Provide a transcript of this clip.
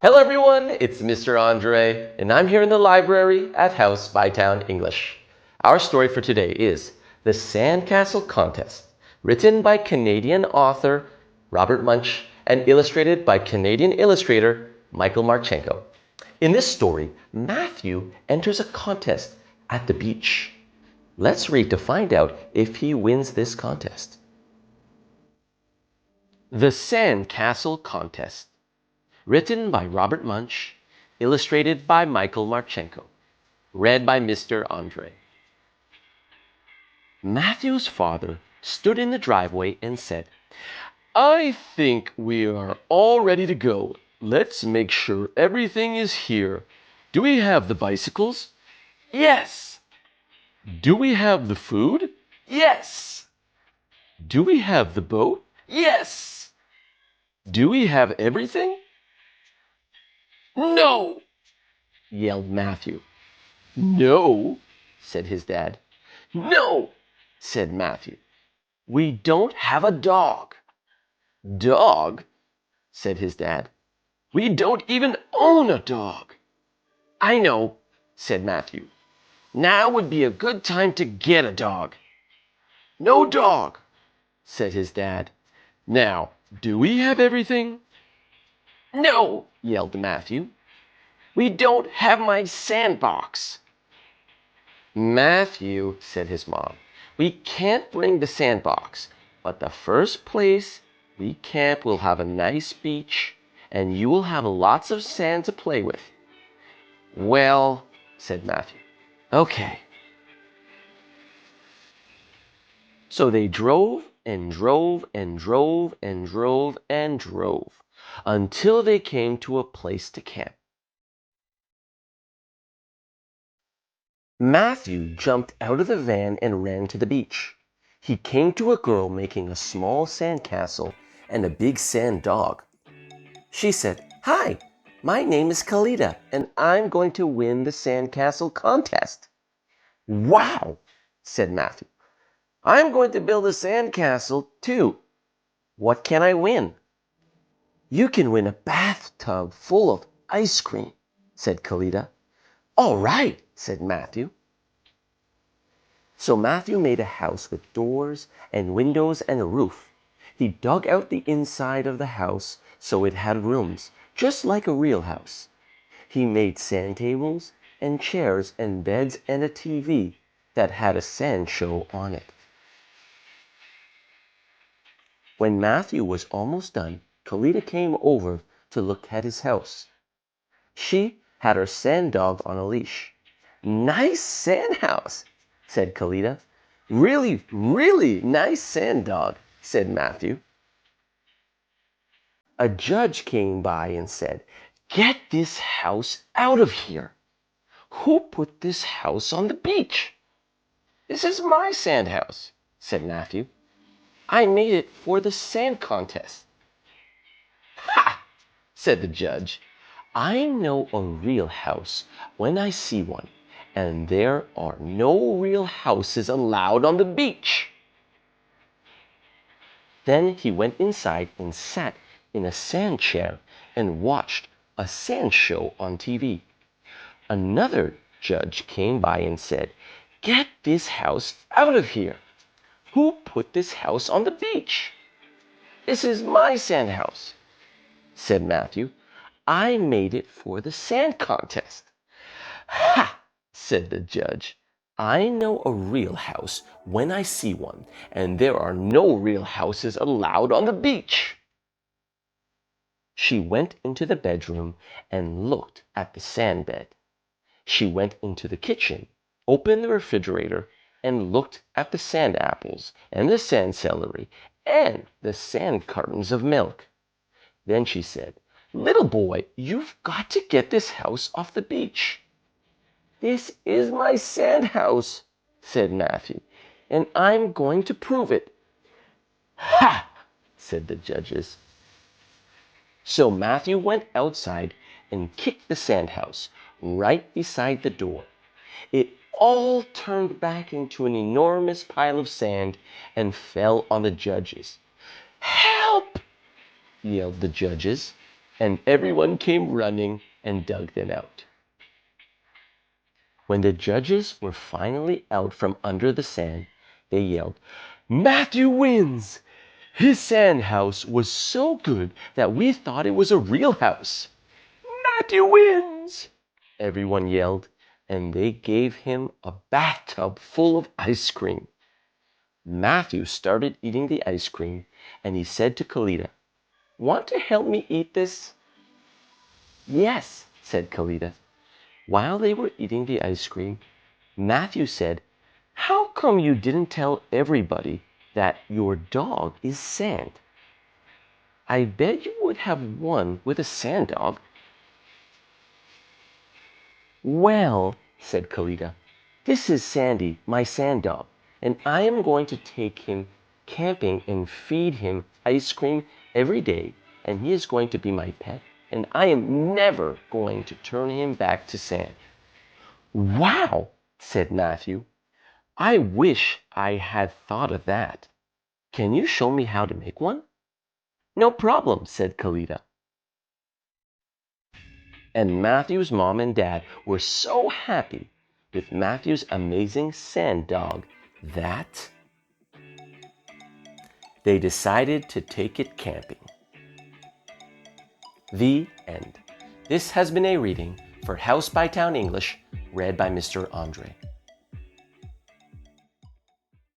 Hello everyone, it's Mr. Andre, and I'm here in the library at House Bytown English. Our story for today is The Sandcastle Contest, written by Canadian author Robert Munsch and illustrated by Canadian illustrator Michael Marchenko. In this story, Matthew enters a contest at the beach. Let's read to find out if he wins this contest. The Sandcastle Contest. Written by Robert Munsch, illustrated by Michael Marchenko, read by Mr. Andre. Matthew's father stood in the driveway and said, "I think we are all ready to go. Let's make sure everything is here. Do we have the bicycles? Yes. Do we have the food? Yes. Do we have the boat? Yes. Do we have everything? No, yelled Matthew. No, said his dad. No, said Matthew. We don't have a dog. Dog, said his dad. We don't even own a dog. I know, said Matthew. Now would be a good time to get a dog. No dog, said his dad. Now, do we have everything? No, yelled Matthew. We don't have my sandbox. Matthew, said his mom, we can't bring the sandbox, but the first place we camp will have a nice beach, and you will have lots of sand to play with. Well, said Matthew, okay. So they drove and drove and drove and drove and drove until they came to a place to camp. Matthew jumped out of the van and ran to the beach. He came to a girl making a small sandcastle and a big sand dog. She said, "Hi, my name is Kalita, and I'm going to win the sandcastle contest." "Wow," said Matthew. "I'm going to build a sandcastle too. What can I win?" "You can win a bathtub full of ice cream," said Kalita. "All right," said Matthew. So Matthew made a house with doors and windows and a roof. He dug out the inside of the house so it had rooms, just like a real house. He made sand tables and chairs and beds and a TV that had a sand show on it. When Matthew was almost done, Kalita came over to look at his house. She had her sand dog on a leash. "Nice sand house," said Kalita. "Really, really nice sand dog," said Matthew. A judge came by and said, "Get this house out of here. Who put this house on the beach?" "This is my sand house," said Matthew. "I made it for the sand contest." "Ha!" said the judge. "I know a real house when I see one, and there are no real houses allowed on the beach." Then he went inside and sat in a sand chair and watched a sand show on TV. Another judge came by and said, "Get this house out of here. Who put this house on the beach?" "This is my sand house," said Matthew. "I made it for the sand contest." "Ha!" said the judge. "I know a real house when I see one, and there are no real houses allowed on the beach." She went into the bedroom and looked at the sand bed. She went into the kitchen, opened the refrigerator, and looked at the sand apples and the sand celery and the sand cartons of milk. Then she said, "Little boy, you've got to get this house off the beach." "This is my sand house," said Matthew, "and I'm going to prove it." "Ha!" said the judges. So Matthew went outside and kicked the sand house right beside the door. It all turned back into an enormous pile of sand and fell on the judges. "Help!" yelled the judges, and everyone came running and dug them out. When the judges were finally out from under the sand, they yelled, "Matthew wins! His sand house was so good that we thought it was a real house." "Matthew wins!" everyone yelled, and they gave him a bathtub full of ice cream. Matthew started eating the ice cream, and he said to Kalita, "Want to help me eat this?" "Yes," said Kalita. While they were eating the ice cream, Matthew said, "How come you didn't tell everybody that your dog is Sand? I bet you would have won with a sand dog." "Well," said Kalita, "this is Sandy, my sand dog, and I am going to take him camping and feed him ice cream every day, and he is going to be my pet, and I am never going to turn him back to sand." "Wow!" said Matthew. "I wish I had thought of that. Can you show me how to make one?" "No problem," said Kalita. And Matthew's mom and dad were so happy with Matthew's amazing sand dog that they decided to take it camping. The end. This has been a reading for House by Town English, read by Mr. Andre.